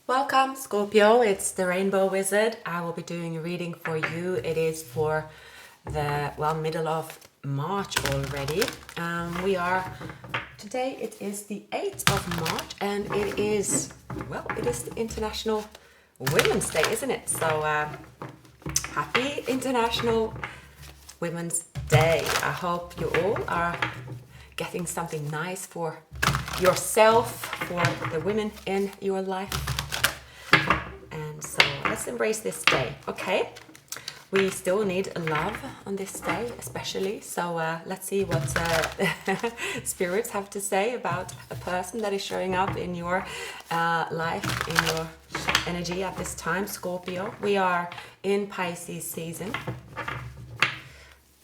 Welcome, Scorpio. It's the Rainbow Wizard. I will be doing a reading for you. It is for the, middle of March already. Today it is the 8th of March and it is the International Women's Day, isn't it? So happy International Women's Day. I hope you all are getting something nice for yourself, for the women in your life. And so let's embrace this day. Okay, we still need love on this day especially, so let's see what spirits have to say about a person that is showing up in your life, in your energy at this time. Scorpio, we are in Pisces season.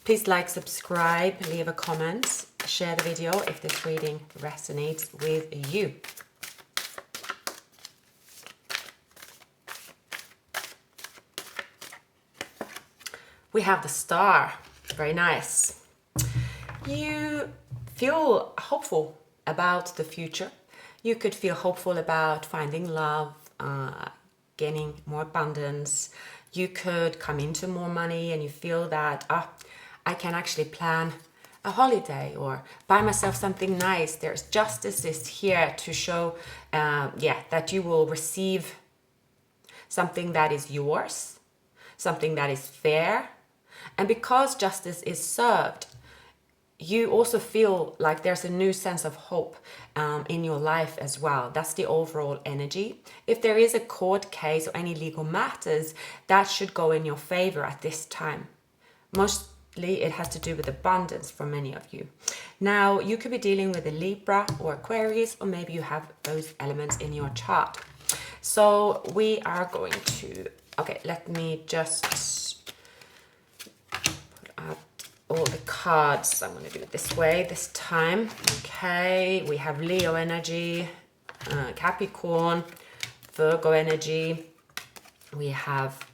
Please like, subscribe, leave a comment, share the video if this reading resonates with you. We have the star. Very nice. You feel hopeful about the future. You could feel hopeful about finding love, gaining more abundance. You could come into more money and you feel that, I can actually plan a holiday or buy myself something nice. There's justice is here to show, that you will receive something that is yours, something that is fair. And because justice is served, you also feel like there's a new sense of hope in your life as well. That's the overall energy. If there is a court case or any legal matters, that should go in your favor at this time. Mostly it has to do with abundance for many of you. Now, you could be dealing with a Libra or Aquarius, or maybe you have those elements in your chart. So we are going to, let me just all the cards. I'm going to do it this way this time. Okay, we have Leo energy, Capricorn, Virgo energy. We have,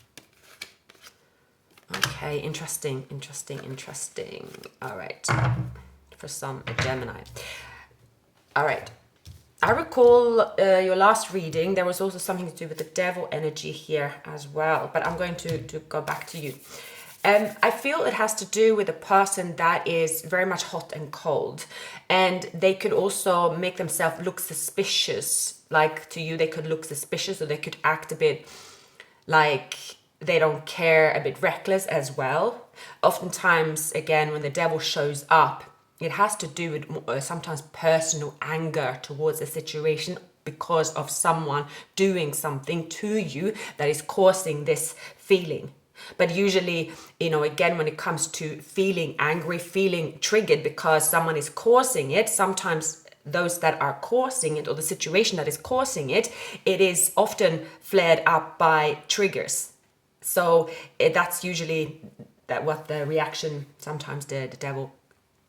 interesting. All right, for some, a Gemini. All right. I recall your last reading, there was also something to do with the devil energy here as well, but I'm going to go back to you. I feel it has to do with a person that is very much hot and cold, and they could also make themselves look suspicious. Like to you, they could look suspicious, or they could act a bit like they don't care, a bit reckless as well. Oftentimes, again, when the devil shows up, it has to do with sometimes personal anger towards a situation because of someone doing something to you that is causing this feeling. But usually, again, when it comes to feeling angry, feeling triggered because someone is causing it, sometimes those that are causing it, or the situation that is causing it, it is often flared up by triggers. So that's usually what the reaction sometimes the devil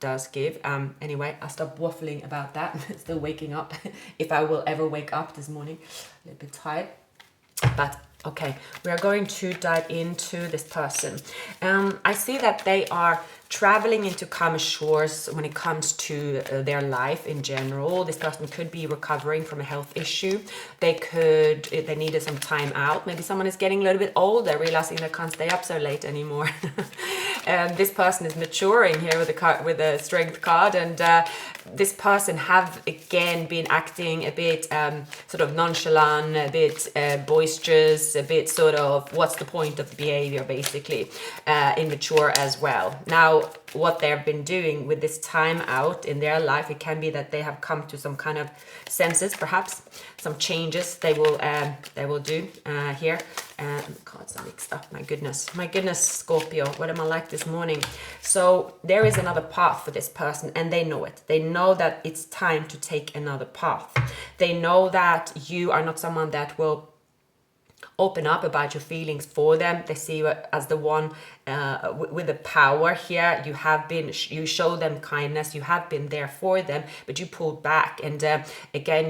does give. Anyway, I'll stop waffling about that. Still waking up. If I will ever wake up this morning, a little bit tired. But okay, we are going to dive into this person. I see that they are traveling into calmer shores when it comes to their life in general. This person could be recovering from a health issue. They needed some time out. Maybe someone is getting a little bit older, realizing they can't stay up so late anymore. This person is maturing here with the Strength card, and this person have again been acting a bit sort of nonchalant, a bit boisterous, a bit sort of what's the point of the behavior, basically immature as well. Now, what they've been doing with this time out in their life, it can be that they have come to some kind of senses, perhaps some changes they will do here. Cards are mixed up. My goodness, Scorpio, what am I like this morning? So there is another path for this person, and they know it. They know that it's time to take another path. They know that you are not someone that will open up about your feelings for them. They see you as the one with the power here. You show them kindness, you have been there for them, but you pulled back. And again,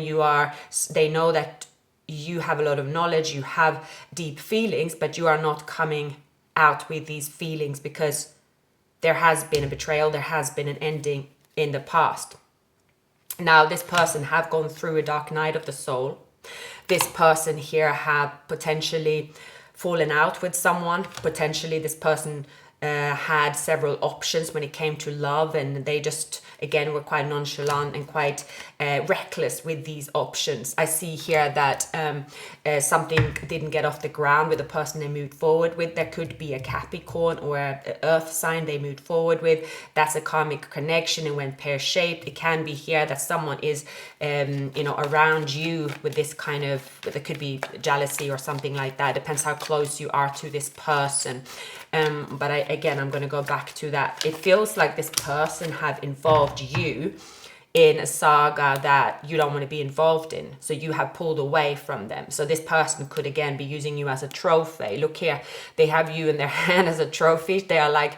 they know that you have a lot of knowledge, you have deep feelings, but you are not coming out with these feelings because there has been a betrayal, there has been an ending in the past. Now, this person have gone through a dark night of the soul. This person here have potentially fallen out with someone. Potentially this person had several options when it came to love, and they just again were quite nonchalant and quite reckless with these options. I see here that something didn't get off the ground with the person they moved forward with. There could be a Capricorn or a earth sign they moved forward with. That's a karmic connection and when pear-shaped. It can be here that someone is around you with this kind of, there could be jealousy or something like that. Depends how close you are to this person. But I'm going to go back to that. It feels like this person have involved you in a saga that you don't want to be involved in. So you have pulled away from them. So this person could again be using you as a trophy. Look here, they have you in their hand as a trophy. They are like,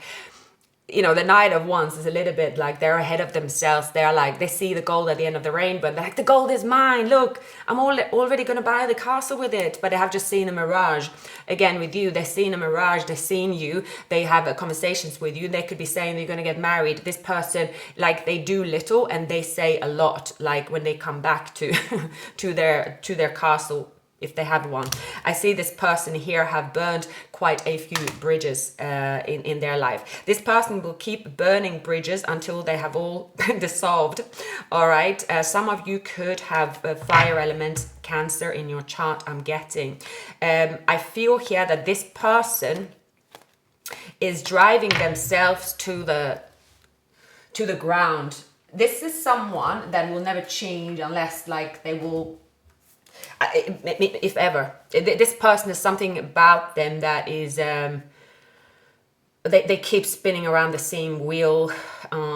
the Knight of Wands is a little bit like they're ahead of themselves. They're like, they see the gold at the end of the rainbow. They're like, the gold is mine. Look, I'm already going to buy the castle with it. But they have just seen a mirage. Again, with you, they've seen a mirage. They've seen you. They have conversations with you. They could be saying they're going to get married. This person, like, they do little and they say a lot. Like when they come back to to their castle, if they have one. I see this person here have burned quite a few bridges in their life. This person will keep burning bridges until they have all dissolved. All right. Some of you could have a fire element Cancer in your chart, I'm getting. I feel here that this person is driving themselves to the ground. This is someone that will never change unless like they will, if ever. This person is something about them that is they keep spinning around the same wheel,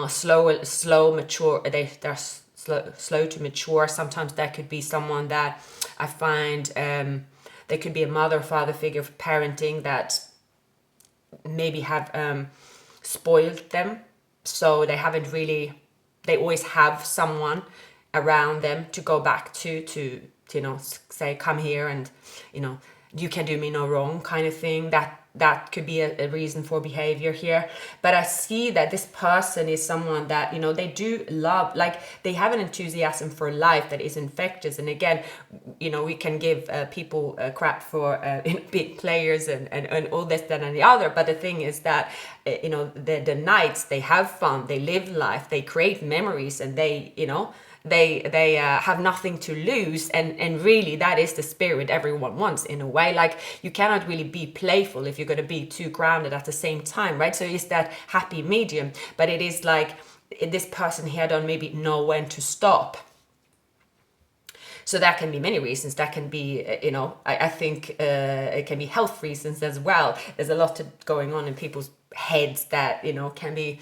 slow mature. They're slow to mature. Sometimes that could be someone that I find they could be a mother, father figure of parenting that maybe have spoiled them, so they haven't really, they always have someone around them to go back to say, come here and you can do me no wrong, kind of thing. That could be a reason for behavior here. But I see that this person is someone that they do love, like they have an enthusiasm for life that is infectious. And again, we can give people crap for big players and all this, that and the other, but the thing is that the Knights, they have fun, they live life, they create memories, and they they have nothing to lose, and really that is the spirit everyone wants in a way. Like you cannot really be playful if you're going to be too grounded at the same time, right? So it's that happy medium, but it is like this person here don't maybe know when to stop. So that can be many reasons. That can be, I think it can be health reasons as well. There's a lot going on in people's heads that, can be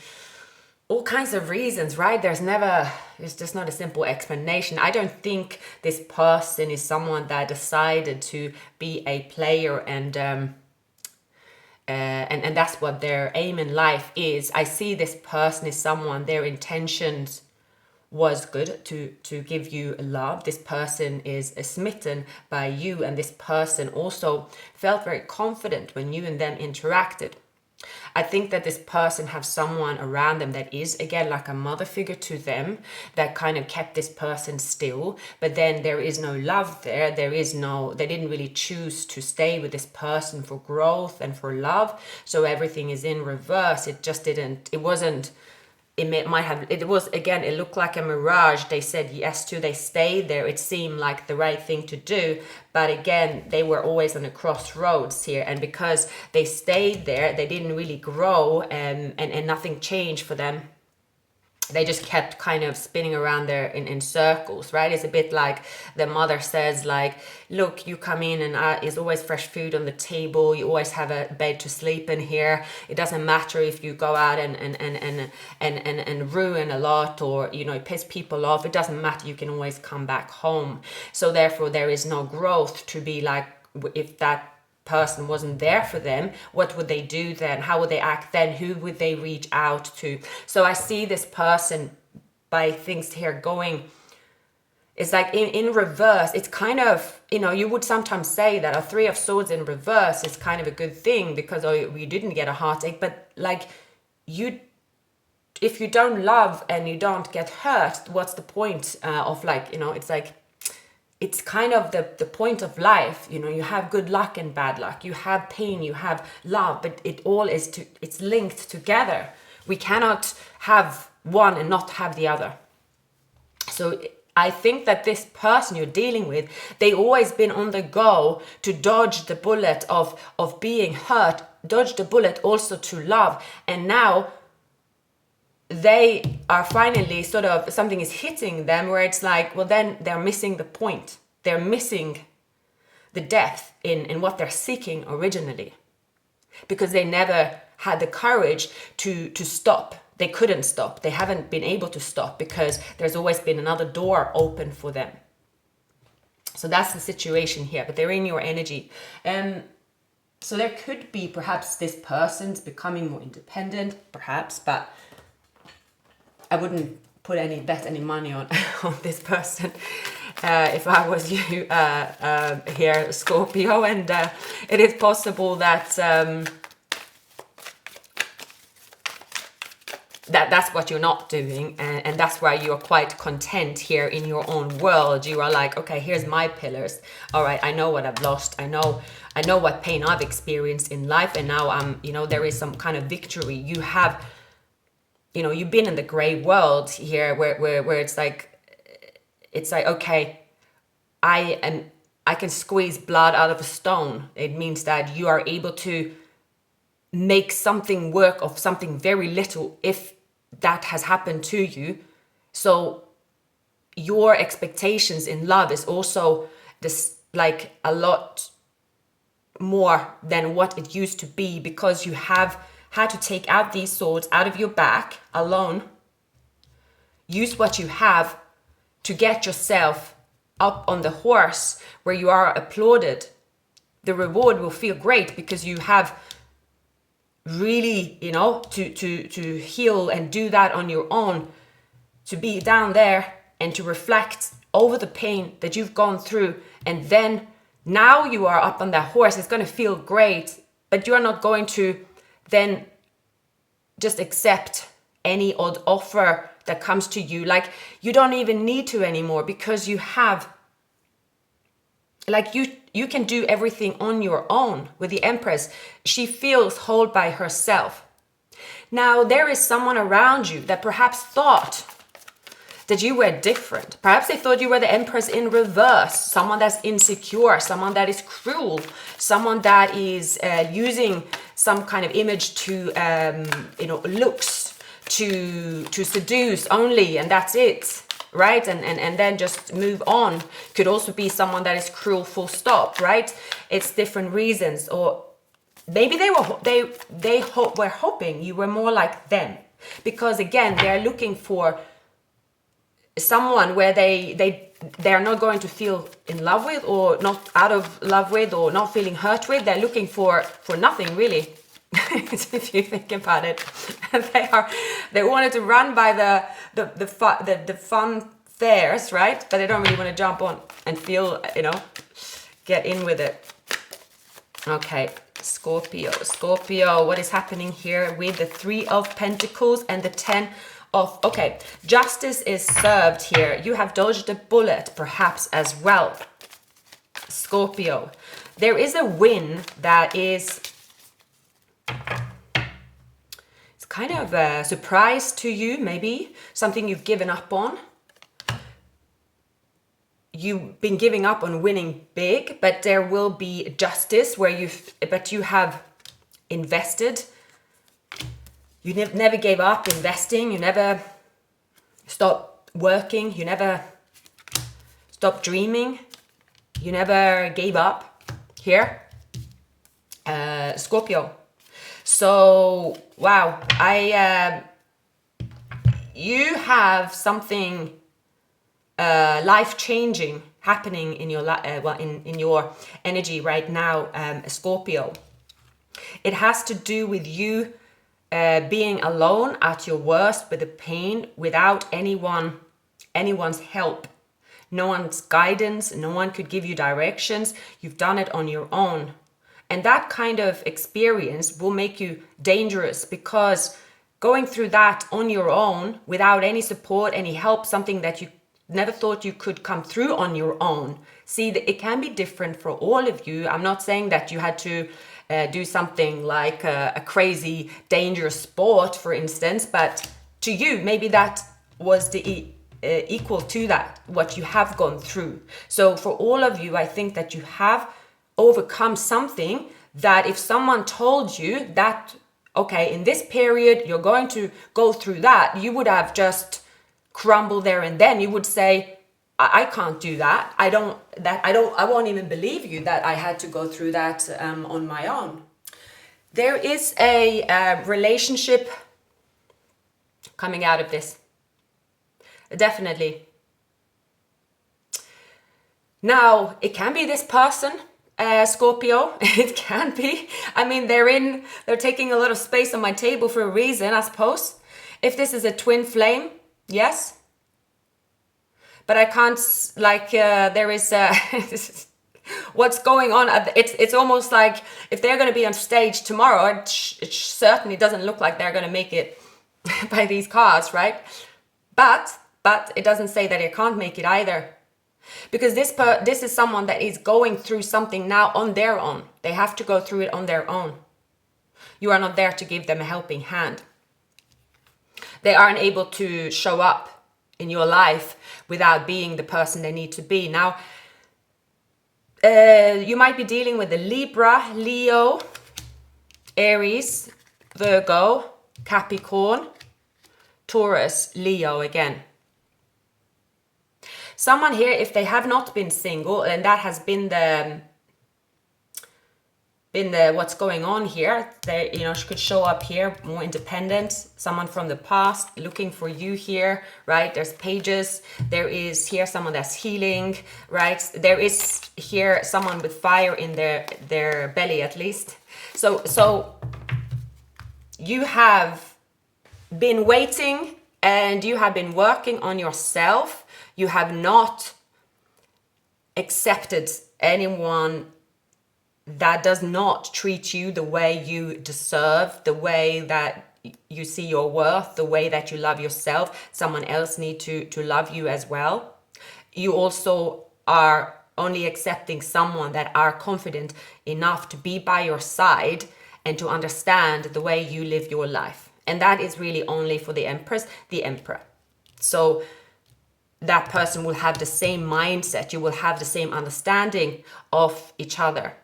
all kinds of reasons, right? It's just not a simple explanation. I don't think this person is someone that decided to be a player and that's what their aim in life is. I see this person is someone, their intentions was good to give you love. This person is smitten by you, and this person also felt very confident when you and them interacted. I think that this person have someone around them that is, again, like a mother figure to them that kind of kept this person still, but then there is no love there. They didn't really choose to stay with this person for growth and for love. So everything is in reverse. It looked like a mirage. They said yes to, they stayed there. It seemed like the right thing to do. But again, they were always on a crossroads here. And because they stayed there, they didn't really grow and nothing changed for them. They just kept kind of spinning around there in circles, right? It's a bit like the mother says, like, look, you come in and there's always fresh food on the table. You always have a bed to sleep in here. It doesn't matter if you go out and ruin a lot or, piss people off. It doesn't matter. You can always come back home. So therefore, there is no growth to be like, if that person wasn't there for them, what would they do then? How would they act then? Who would they reach out to? So I see this person, by things here going, it's like in reverse. It's kind of, you would sometimes say that a Three of Swords in reverse is kind of a good thing because you didn't get a heartache, but like if you don't love and you don't get hurt, what's the point of like, it's like, it's kind of the point of life. You know, you have good luck and bad luck, you have pain, you have love, but it all is it's linked together. We cannot have one and not have the other. So I think that this person you're dealing with, they always been on the go to dodge the bullet of being hurt, dodge the bullet also to love, and now they are finally sort of, something is hitting them where it's like, well, then they're missing the point. They're missing the depth in what they're seeking originally, because they never had the courage to stop. They couldn't stop. They haven't been able to stop because there's always been another door open for them. So that's the situation here, but they're in your energy. So there could be perhaps this person's becoming more independent, perhaps, but I wouldn't bet any money on this person if I was you here, Scorpio. And it is possible that that's what you're not doing, and that's why you're quite content here in your own world. You are like, okay, here's my pillars. All right, I know what I've lost. I know what pain I've experienced in life, and now I'm, you know, there is some kind of victory. You have, you know, you've been in the gray world here where it's like, okay, I can squeeze blood out of a stone. It means that you are able to make something work of something very little if that has happened to you. So your expectations in love is also this, like, a lot more than what it used to be, because you have had to take out these swords out of your back alone, use what you have to get yourself up on the horse where you are applauded. The reward will feel great because you have really, you know, to heal and do that on your own, to be down there and to reflect over the pain that you've gone through. And then now you are up on that horse. It's going to feel great, but you are not going to then just accept any odd offer that comes to you. Like, you don't even need to anymore, because you have, like, you can do everything on your own. With the Empress, she feels whole by herself. Now, there is someone around you that perhaps thought that you were different. Perhaps they thought you were the Empress in reverse, someone that's insecure, someone that is cruel, someone that is using some kind of image to, looks to seduce only, and that's it, right? And then just move on. Could also be someone that is cruel, full stop, right? It's different reasons. Or maybe they were hoping you were more like them, because again, they're looking for someone where they're not going to feel in love with, or not out of love with, or not feeling hurt with. They're looking for nothing really. If you think about it, they wanted to run by the fun fairs, right? But they don't really want to jump on and feel, get in with it. Okay, Scorpio, what is happening here with the 3 of Pentacles and the 10 of, okay, justice is served here. You have dodged a bullet perhaps as well, Scorpio. There is a win that is, it's kind of a surprise to you, maybe something you've given up on. You've been giving up on winning big, but there will be justice where you have invested. You never gave up investing. You never stopped working. You never stopped dreaming. You never gave up here, Scorpio. So, wow, you have something life-changing happening in your in your energy right now, Scorpio. It has to do with you being alone at your worst with the pain, without anyone's help, no one's guidance, no one could give you directions. You've done it on your own, and that kind of experience will make you dangerous, because going through that on your own without any support, any help, something that never thought you could come through on your own. See, it can be different for all of you. I'm not saying that you had to do something like a crazy, dangerous sport, for instance, but to you, maybe that was the equal to that, what you have gone through. So for all of you, I think that you have overcome something that if someone told you that, okay, in this period, you're going to go through that, you would have just crumbled there and then. You would say, I can't do that. I won't even believe you that I had to go through that on my own. There is a relationship coming out of this. Definitely. Now, it can be this person, Scorpio. It can be. I mean, they're taking a lot of space on my table for a reason, I suppose. If this is a twin flame, yes. But I can't, like, there is, what's going on. It's almost like if they're going to be on stage tomorrow, it certainly doesn't look like they're going to make it by these cards, right? But it doesn't say that it can't make it either. Because this is someone that is going through something now on their own. They have to go through it on their own. You are not there to give them a helping hand. They aren't able to show up in your life without being the person they need to be. Now, you might be dealing with the Libra, Leo, Aries, Virgo, Capricorn, Taurus, Leo again. Someone here, if they have not been single, and that has been the what's going on here, they could show up here more independent. Someone from the past looking for you here, right? There's pages. There is here someone that's healing, right? There is here someone with fire in their belly at least. So you have been waiting and you have been working on yourself. You have not accepted anyone that does not treat you the way you deserve, the way that you see your worth, the way that you love yourself. Someone else needs to love you as well. You also are only accepting someone that are confident enough to be by your side and to understand the way you live your life. And that is really only for the Empress, the Emperor. So that person will have the same mindset. You will have the same understanding of each other.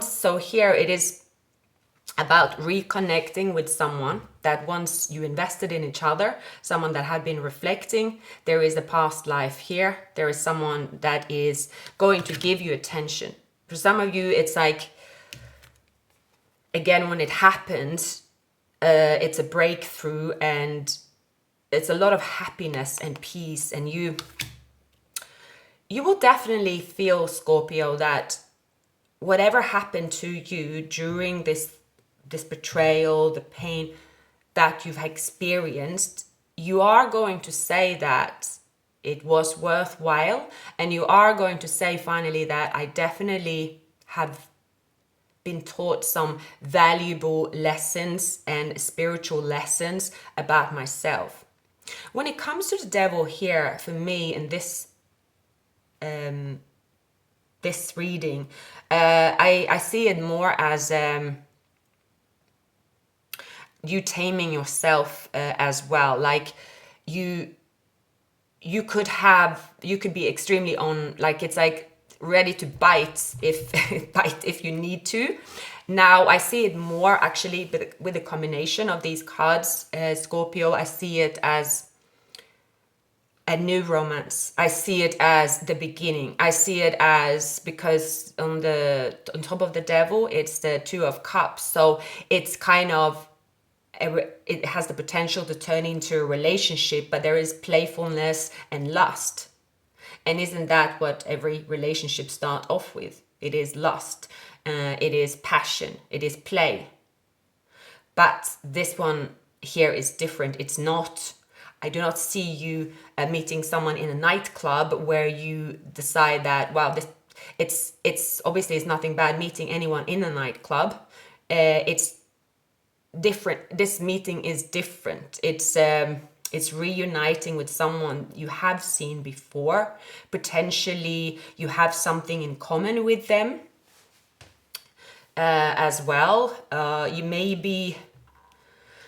So here it is about reconnecting with someone that once you invested in each other, someone that had been reflecting. There is a past life here. There is someone that is going to give you attention. For some of you, it's like, again, when it happens, it's a breakthrough and it's a lot of happiness and peace. And you will definitely feel, Scorpio, that whatever happened to you during this betrayal, the pain that you've experienced, you are going to say that it was worthwhile. And you are going to say finally that I definitely have been taught some valuable lessons and spiritual lessons about myself. When it comes to the devil here, for me in this reading, I see it more as you taming yourself as well. Like you could be extremely on, like it's like ready to bite if you need to. Now I see it more actually with the combination of these cards, Scorpio. I see it as a new romance. I see it as the beginning. I see it as, because on top of the devil, it's the Two of Cups. So it's kind of, it has the potential to turn into a relationship, but there is playfulness and lust. And isn't that what every relationship starts off with? It is lust, it is passion, it is play. But this one here is different. It's not, I do not see you meeting someone in a nightclub where you decide that, wow, it's obviously it's nothing bad meeting anyone in a nightclub. It's different. This meeting is different. It's It's reuniting with someone you have seen before. Potentially you have something in common with them as well. You may be,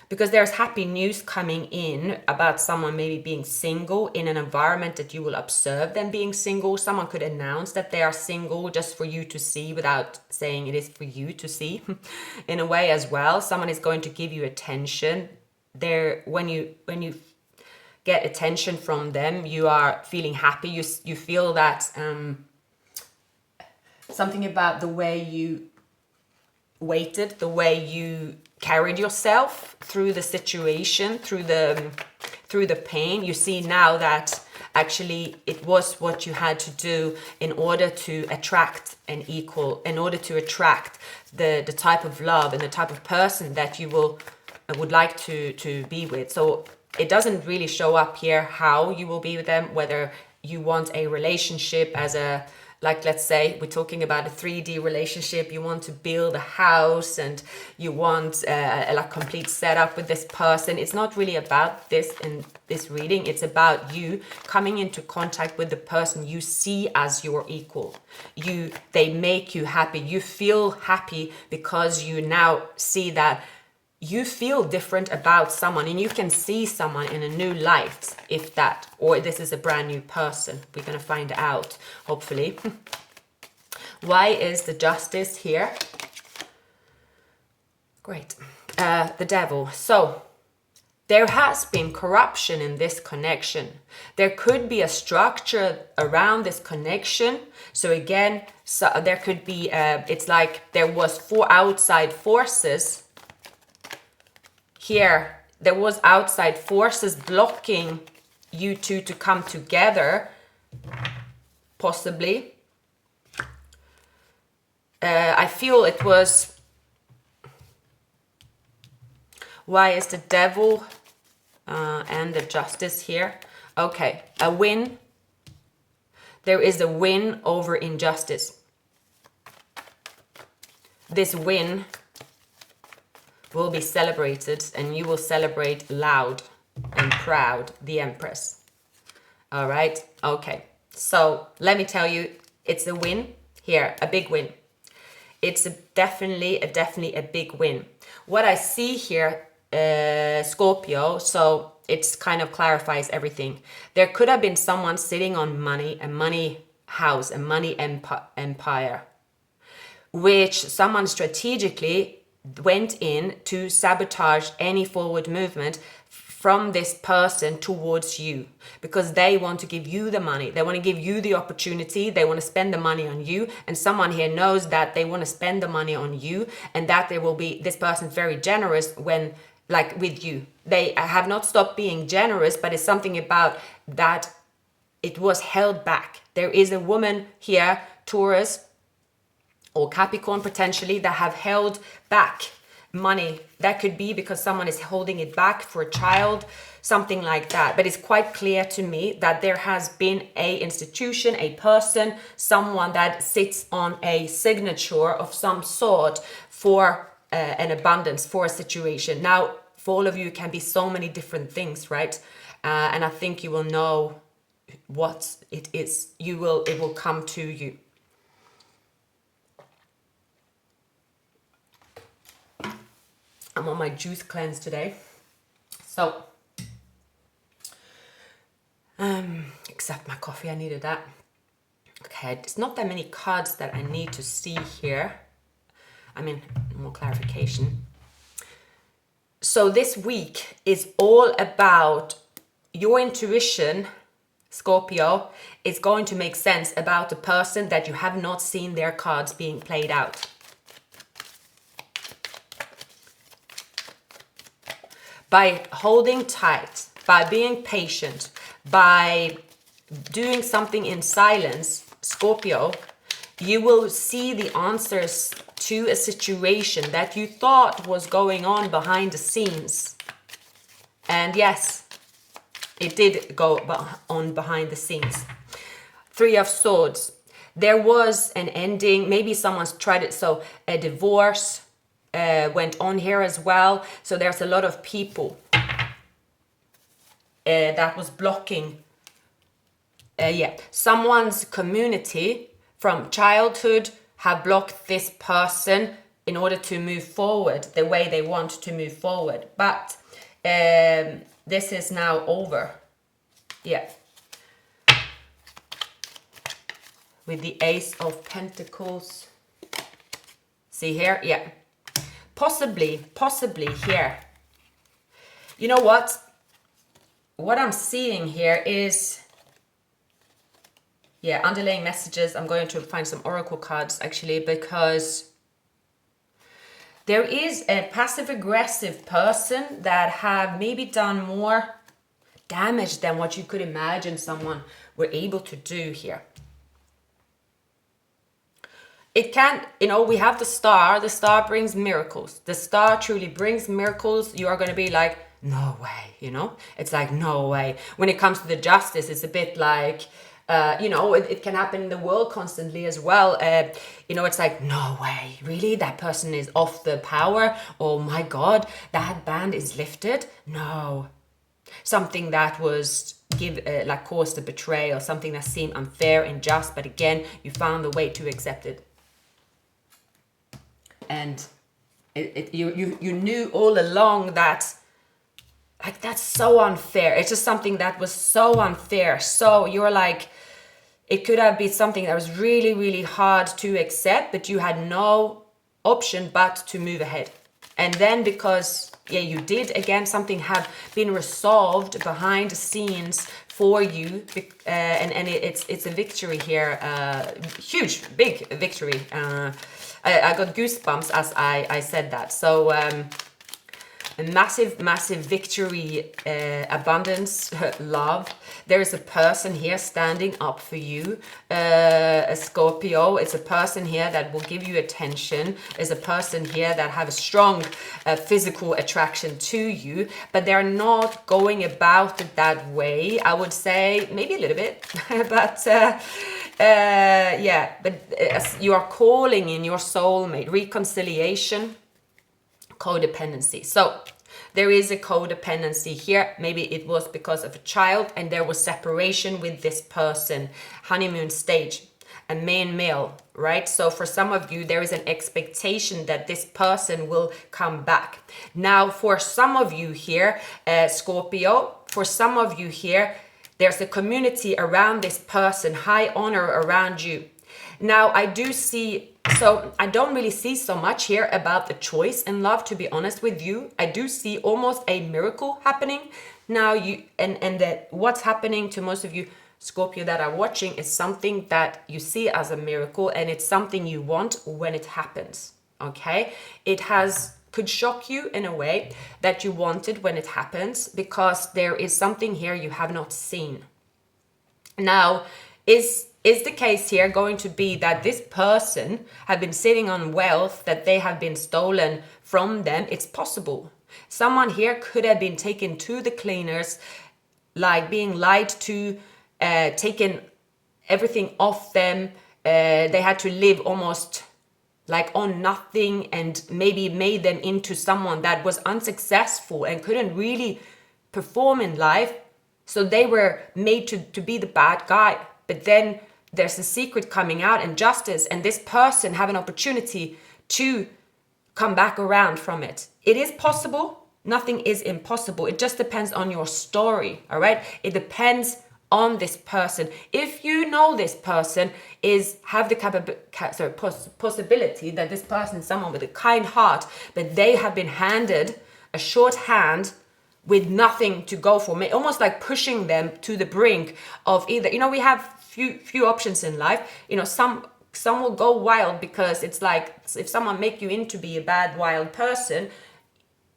because there's happy news coming in about someone maybe being single in an environment that you will observe them being single. Someone could announce that they are single just for you to see without saying it is for you to see in a way as well. Someone is going to give you attention. There, when you get attention from them, you are feeling happy. You feel that something about the way you waited, the way you carried yourself through the situation, through the pain. You see now that actually it was what you had to do in order to attract an equal, in order to attract the type of love and the type of person that you would like to be with. So it doesn't really show up here how you will be with them, whether you want a relationship as a, like, let's say we're talking about a 3D relationship, you want to build a house and you want a complete setup with this person. It's not really about this in this reading. It's about you coming into contact with the person you see as your equal. They make you happy. You feel happy because you now see that you feel different about someone and you can see someone in a new light, if that, or this is a brand new person. We're going to find out, hopefully. Why is the Justice here? Great. The Devil. So there has been corruption in this connection. There could be a structure around this connection. So again, there could be, it's like there was 4 outside forces. Here, there was outside forces blocking you two to come together, possibly. I feel it was... Why is the Devil and the Justice here? Okay, a win. There is a win over injustice. This win will be celebrated, and you will celebrate loud and proud, the Empress. All right, okay. So let me tell you, it's a win here, a big win. It's definitely a big win. What I see here, Scorpio, so it's kind of clarifies everything. There could have been someone sitting on money, a money house, a money empire, which someone strategically went in to sabotage any forward movement from this person towards you, because they want to give you the money, they want to give you the opportunity, they want to spend the money on you, and someone here knows that they want to spend the money on you, and that there will be this person very generous when, like, with you. They have not stopped being generous, but it's something about that it was held back. There is a woman here, Taurus or Capricorn potentially, that have held back money. That could be because someone is holding it back for a child, something like that. But it's quite clear to me that there has been a institution, a person, someone that sits on a signature of some sort for an abundance, for a situation. Now, for all of you, it can be so many different things, right? And I think you will know what it is. It will come to you. I'm on my juice cleanse today. So, except my coffee, I needed that. Okay, it's not that many cards that I need to see here. I mean, more clarification. So this week is all about your intuition, Scorpio, is going to make sense about the person that you have not seen their cards being played out. By holding tight, by being patient, by doing something in silence, Scorpio, you will see the answers to a situation that you thought was going on behind the scenes. And yes, it did go on behind the scenes. 3 of Swords. There was an ending. Maybe someone's tried it. So a divorce went on here as well. So there's a lot of people. that was blocking, someone's community from childhood have blocked this person in order to move forward the way they want to move forward. But this is now over. Yeah. With the Ace of Pentacles. See here? Yeah. Possibly here. You know what? What I'm seeing here is, underlying messages. I'm going to find some oracle cards actually, because there is a passive-aggressive person that have maybe done more damage than what you could imagine someone were able to do here. It can, we have the star. The star brings miracles. The star truly brings miracles. You are going to be like, no way, It's like, no way. When it comes to the justice, it's a bit like, it can happen in the world constantly as well. It's like, no way, really? That person is off the power? Oh my God, that ban is lifted? No. Something that was caused a betrayal, something that seemed unfair, unjust, but again, you found a way to accept it. And you knew all along that, like, that's so unfair. It's just something that was so unfair. So you're like, it could have been something that was really, really hard to accept, but you had no option but to move ahead. And then because, you did, again, something have been resolved behind the scenes for you. And it's a victory here. Huge, big victory. I got goosebumps as I said that. So a massive victory, abundance, love. There is a person here standing up for you, a Scorpio. It's a person here that will give you attention. It's a person here that have a strong physical attraction to you, but they're not going about it that way. I would say maybe a little bit, but you are calling in your soulmate, reconciliation, codependency. So there is a codependency here. Maybe it was because of a child and there was separation with this person. Honeymoon stage, a male, right? So for some of you, there is an expectation that this person will come back. Now, for some of you here, Scorpio, for some of you here, there's a community around this person, high honor around you. Now, I do see, so I don't really see so much here about the choice in love, to be honest with you. I do see almost a miracle happening. Now, and that what's happening to most of you, Scorpio, that are watching is something that you see as a miracle, and it's something you want when it happens, okay? It could shock you in a way that you wanted when it happens, because there is something here you have not seen. Now, is the case here going to be that this person have been sitting on wealth that they have been stolen from them? It's possible. Someone here could have been taken to the cleaners, like being lied to, taken everything off them. They had to live almost like on nothing, and maybe made them into someone that was unsuccessful and couldn't really perform in life. So they were made to be the bad guy. But then there's a secret coming out and justice, and this person have an opportunity to come back around from it. It is possible. Nothing is impossible. It just depends on your story, all right? It depends on this person. If you know this person have the possibility that this person is someone with a kind heart, but they have been handed a short hand with nothing to go for, almost like pushing them to the brink of either, we have few options in life. Some will go wild, because it's like if someone make you into be a bad wild person,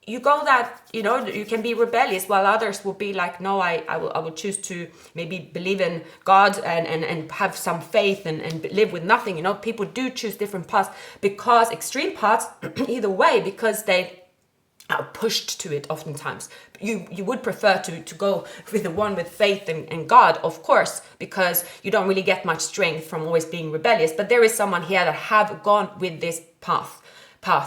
you go that, you can be rebellious, while others will be like, no, I will choose to maybe believe in God and have some faith and live with nothing. People do choose different paths, because extreme paths either way, because they are pushed to it oftentimes. You would prefer to go with the one with faith and God, of course, because you don't really get much strength from always being rebellious. But there is someone here that have gone with this path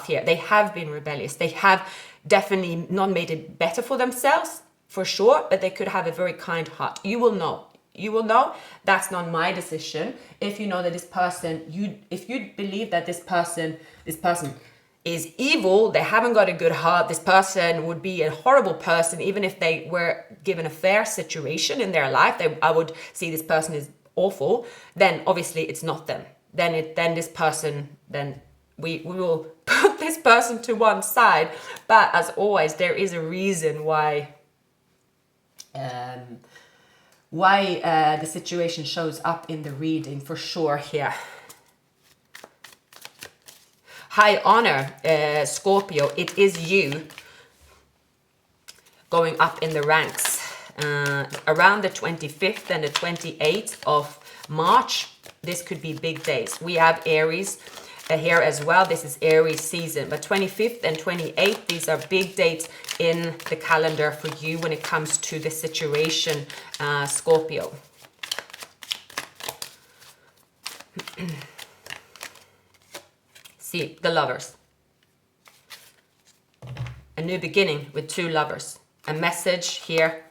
here. They have been rebellious. They have definitely not made it better for themselves. for sure, but they could have a very kind heart. You will know. You will know. That's not my decision. If you know that this person, if you believe that this person is evil, they haven't got a good heart, this person would be a horrible person, even if they were given a fair situation in their life, I would see this person is awful, then obviously it's not them. Then we will put this person to one side. But as always, there is a reason why the situation shows up in the reading, for sure here. High honor, Scorpio, it is you going up in the ranks. Around the 25th and the 28th of March, this could be big days. We have Aries here as well. This is Aries season. But 25th and 28th, these are big dates in the calendar for you when it comes to the situation, Scorpio. See, the lovers. A new beginning with two lovers. A message here.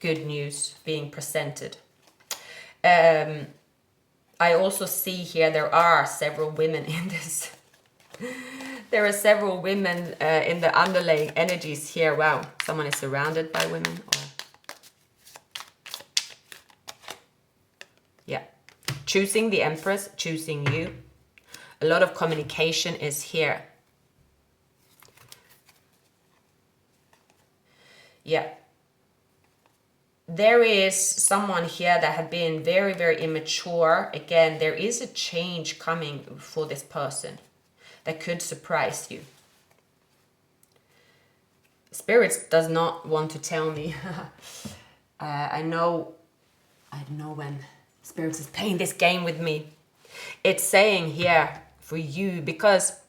Good news being presented. I also see here there are several women in this. There are several women in the underlying energies here. Wow, someone is surrounded by women. Or... yeah. Choosing the Empress, choosing you. A lot of communication is here. Yeah. There is someone here that had been very, very immature. Again, there is a change coming for this person that could surprise you. Spirits does not want to tell me. I don't know when Spirits is playing this game with me. It's saying here for you, because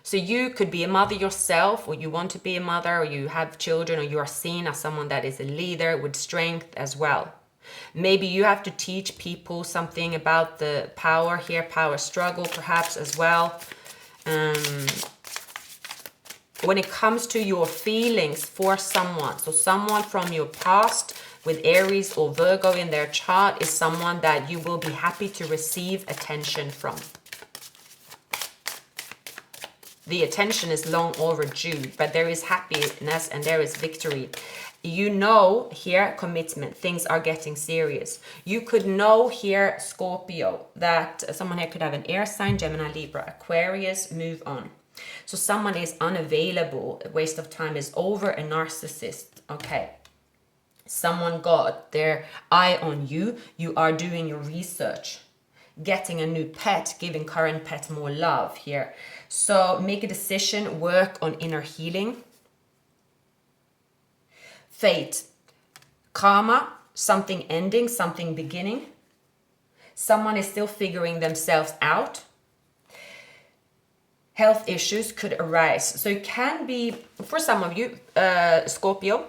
so you could be a mother yourself, or you want to be a mother, or you have children, or you are seen as someone that is a leader with strength as well. Maybe you have to teach people something about the power here, power struggle perhaps as well. When it comes to your feelings for someone, so someone from your past with Aries or Virgo in their chart is someone that you will be happy to receive attention from. The attention is long overdue, but there is happiness and there is victory. You know here, commitment, things are getting serious. You could know here, Scorpio, that someone here could have an air sign, Gemini, Libra, Aquarius, move on. So someone is unavailable, a waste of time is over, a narcissist, okay. Someone got their eye on you, you are doing your research. Getting a new pet, giving current pet more love here. So make a decision, work on inner healing. Fate, karma, something ending, something beginning. Someone is still figuring themselves out. Health issues could arise. So it can be, for some of you, Scorpio,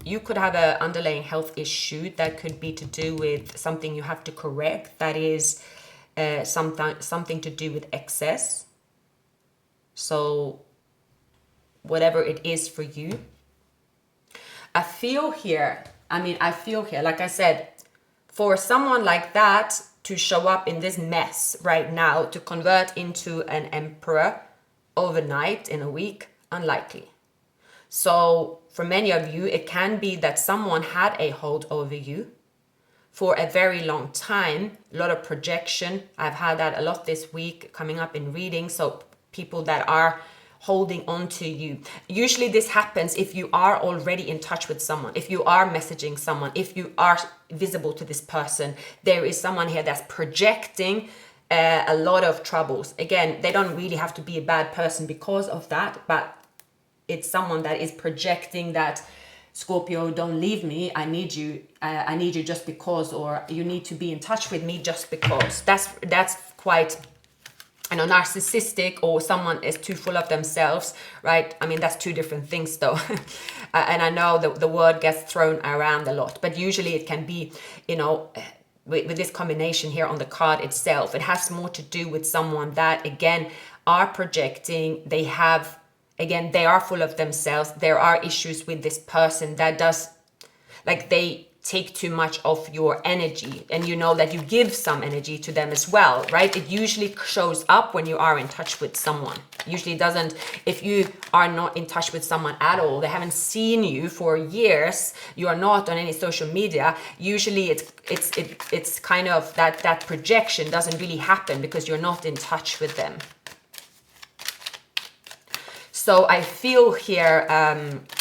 you could have an underlying health issue that could be to do with something you have to correct. That is something to do with excess. So whatever it is for you. I feel here, like I said, for someone like that to show up in this mess right now, to convert into an emperor overnight in a week, unlikely. So for many of you, it can be that someone had a hold over you for a very long time. A lot of projection. I've had that a lot this week coming up in reading. So people that are holding on to you. Usually this happens if you are already in touch with someone, if you are messaging someone, if you are visible to this person. There is someone here that's projecting a lot of troubles. Again, they don't really have to be a bad person because of that, but it's someone that is projecting that, Scorpio, don't leave me. I need you just because, or you need to be in touch with me just because. That's quite, narcissistic, or someone is too full of themselves, right? I mean, that's two different things though. And I know the word gets thrown around a lot, but usually it can be, with this combination here on the card itself, it has more to do with someone that, again, are projecting, they have, again, they are full of themselves. There are issues with this person that does, like, they take too much of your energy, and you know that you give some energy to them as well, right? It usually shows up when you are in touch with someone. Usually doesn't, if you are not in touch with someone at all, they haven't seen you for years, you are not on any social media, usually it's kind of that projection doesn't really happen because you're not in touch with them. So I feel here,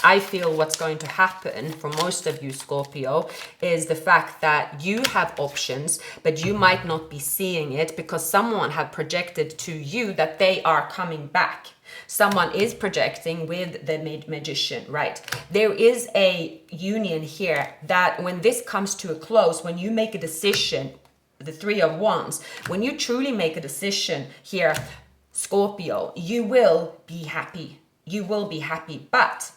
I feel what's going to happen for most of you, Scorpio, is the fact that you have options, but you might not be seeing it because someone have projected to you that they are coming back. Someone is projecting with the magician, right? There is a union here that when this comes to a close, when you make a decision, the Three of Wands, when you truly make a decision here, Scorpio, you will be happy. You will be happy. But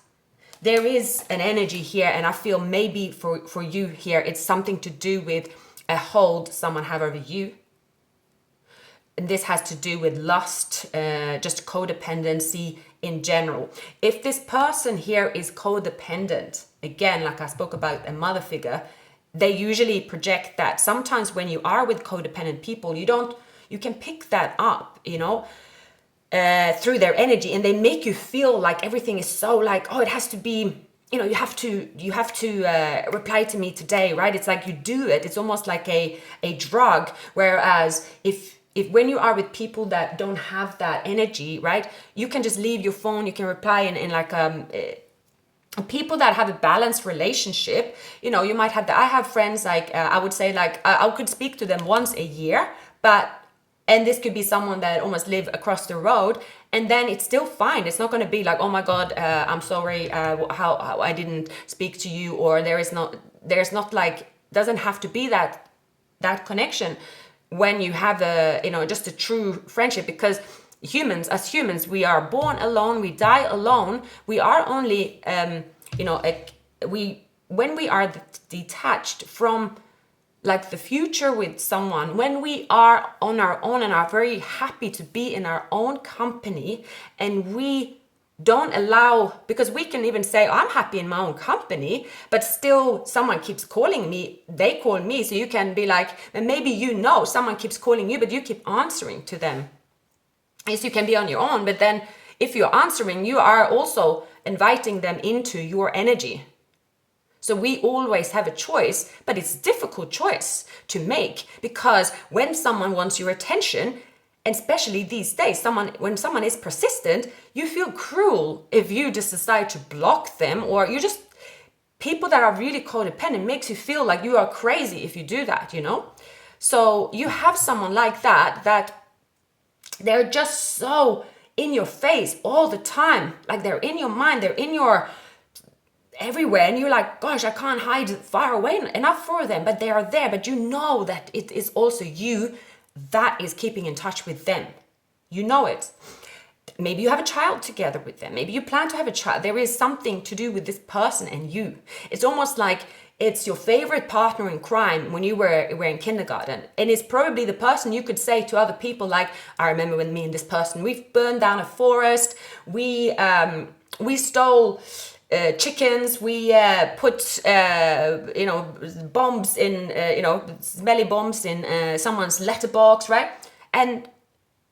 there is an energy here, and I feel maybe for you here, it's something to do with a hold someone have over you. And this has to do with lust, just codependency in general. If this person here is codependent, again, like I spoke about a mother figure, they usually project that. Sometimes when you are with codependent people, you can pick that up, you know, through their energy, and they make you feel like everything is so like, oh, it has to be, you know, you have to reply to me today, right? It's like you do it. It's almost like a drug. Whereas if when you are with people that don't have that energy, right, you can just leave your phone, you can reply in like people that have a balanced relationship, you know, you might have I have friends like I would say like I could speak to them once a year, and this could be someone that almost live across the road, and then it's still fine. It's not going to be like, oh my God, I'm sorry, how I didn't speak to you, or there's not like, doesn't have to be that connection when you have just a true friendship, because as humans, we are born alone, we die alone. We are only, when we are detached from like the future with someone, when we are on our own and are very happy to be in our own company, and we don't allow, because we can even say, oh, I'm happy in my own company, but still someone keeps calling me, they call me, so you can be like, and maybe someone keeps calling you, but you keep answering to them. Yes, you can be on your own, but then if you're answering, you are also inviting them into your energy. So we always have a choice, but it's a difficult choice to make, because when someone wants your attention, and especially these days, when someone is persistent, you feel cruel if you just decide to block them, or people that are really codependent makes you feel like you are crazy if you do that, you know? So you have someone like that they're just so in your face all the time, like they're in your mind, they're in your everywhere, and you're like, gosh, I can't hide far away enough for them, but they are there. But you know that it is also you that is keeping in touch with them. You know it. Maybe you have a child together with them. Maybe you plan to have a child. There is something to do with this person and you. It's almost like it's your favorite partner in crime when you were in kindergarten. And it's probably the person you could say to other people, like, I remember when me and this person, we've burned down a forest. We stole chickens, we put bombs in smelly bombs in someone's letterbox, right? And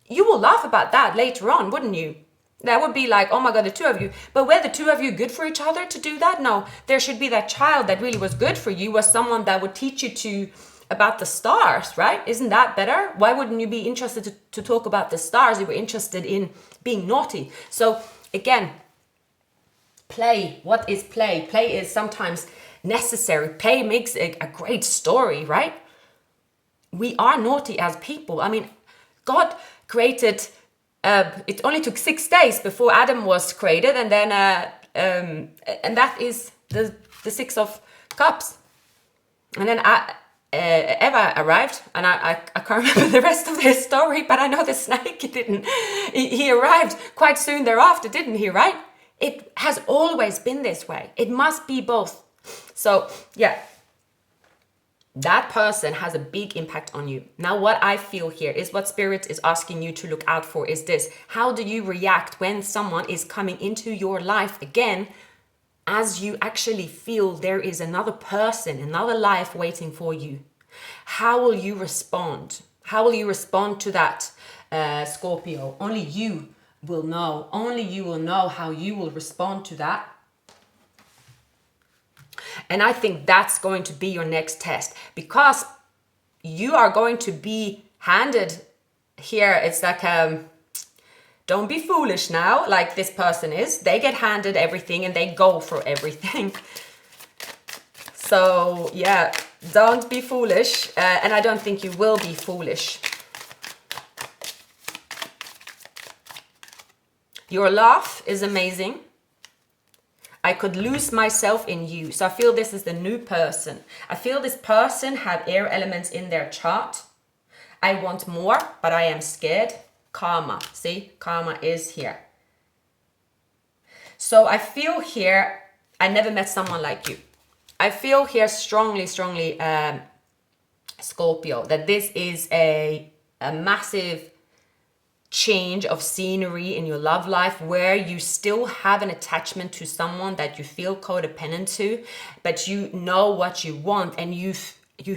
you will laugh about that later on, wouldn't you? That would be like, oh my God, the two of you. But were the two of you good for each other to do that? No, there should be that child that really was good for you, was someone that would teach you about the stars, right? Isn't that better? Why wouldn't you be interested to talk about the stars? You were interested in being naughty. So again, play. What is play? Play is sometimes necessary. Play makes a great story, right? We are naughty as people. I mean, God created, it only took 6 days before Adam was created, and then and that is the 6 of cups. And then Eva arrived, and I can't remember the rest of their story, but I know the snake didn't. He arrived quite soon thereafter, didn't he, right? It has always been this way. It must be both. So, yeah. That person has a big impact on you. Now, what I feel here is what Spirit is asking you to look out for is this. How do you react when someone is coming into your life again, as you actually feel there is another person, another life waiting for you? How will you respond? How will you respond to that, Scorpio? Only you will know. Only you will know how you will respond to that. And I think that's going to be your next test, because you are going to be handed here. It's like, don't be foolish now, like this person is. They get handed everything and they go for everything. So yeah, don't be foolish. And I don't think you will be foolish. Your laugh is amazing. I could lose myself in you. So I feel this is the new person. I feel this person had air elements in their chart. I want more, but I am scared. Karma. See, karma is here. So I feel here, I never met someone like you. I feel here strongly, Scorpio, that this is a massive change of scenery in your love life, where you still have an attachment to someone that you feel codependent to, but you know what you want, and you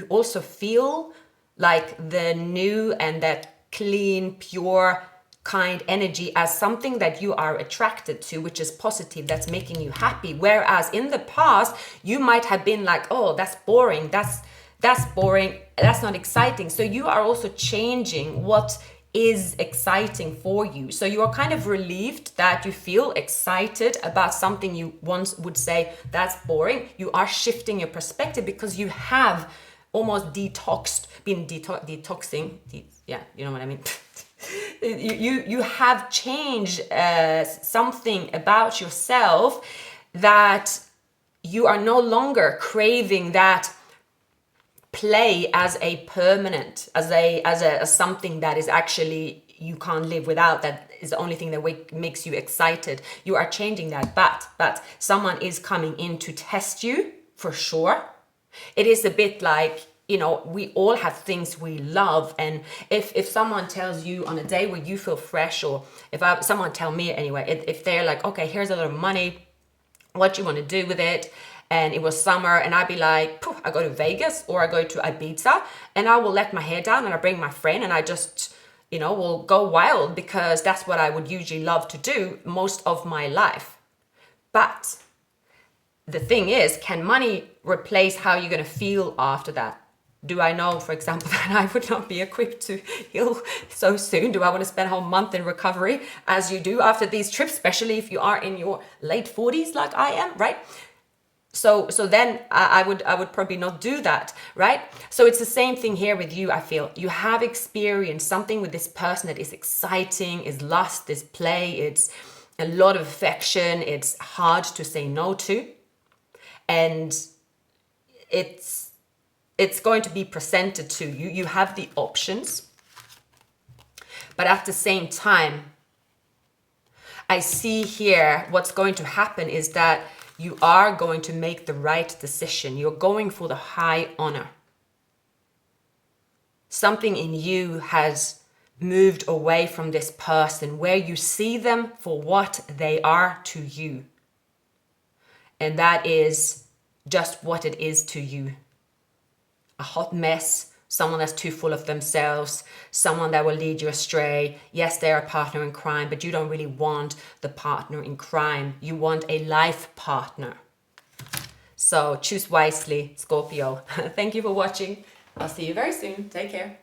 also feel like the new and that clean, pure, kind energy as something that you are attracted to, which is positive, that's making you happy. Whereas in the past you might have been like, oh, that's boring, that's boring, that's not exciting. So you are also changing what is exciting for you. So you are kind of relieved that you feel excited about something you once would say that's boring. You are shifting your perspective because you have almost detoxing. Yeah, you know what I mean. you have changed something about yourself, that you are no longer craving that play as a permanent, as something that is actually you can't live without, that is the only thing that makes you excited. You are changing that, but someone is coming in to test you for sure. It is a bit like, you know, we all have things we love, and if someone tells you on a day where you feel fresh, or someone tell me anyway, if they're like, okay, here's a little money, what you want to do with it, and it was summer, and I'd be like, poof, I go to Vegas or I go to Ibiza, and I will let my hair down and I bring my friend and I just, you know, will go wild, because that's what I would usually love to do most of my life. But the thing is, can money replace how you're going to feel after that? Do I know, for example, that I would not be equipped to heal so soon? Do I want to spend a whole month in recovery as you do after these trips, especially if you are in your late 40s like I am, right? So then I would probably not do that, right? So it's the same thing here with you. I feel you have experienced something with this person that is exciting, is lust, is play, it's a lot of affection, it's hard to say no to, and it's going to be presented to you. You have the options, but at the same time, I see here what's going to happen is that you are going to make the right decision. You're going for the high honor. Something in you has moved away from this person, where you see them for what they are to you. And that is just what it is to you. A hot mess, someone that's too full of themselves, someone that will lead you astray. Yes, they're a partner in crime, but you don't really want the partner in crime. You want a life partner. So choose wisely, Scorpio. Thank you for watching. I'll see you very soon. Take care.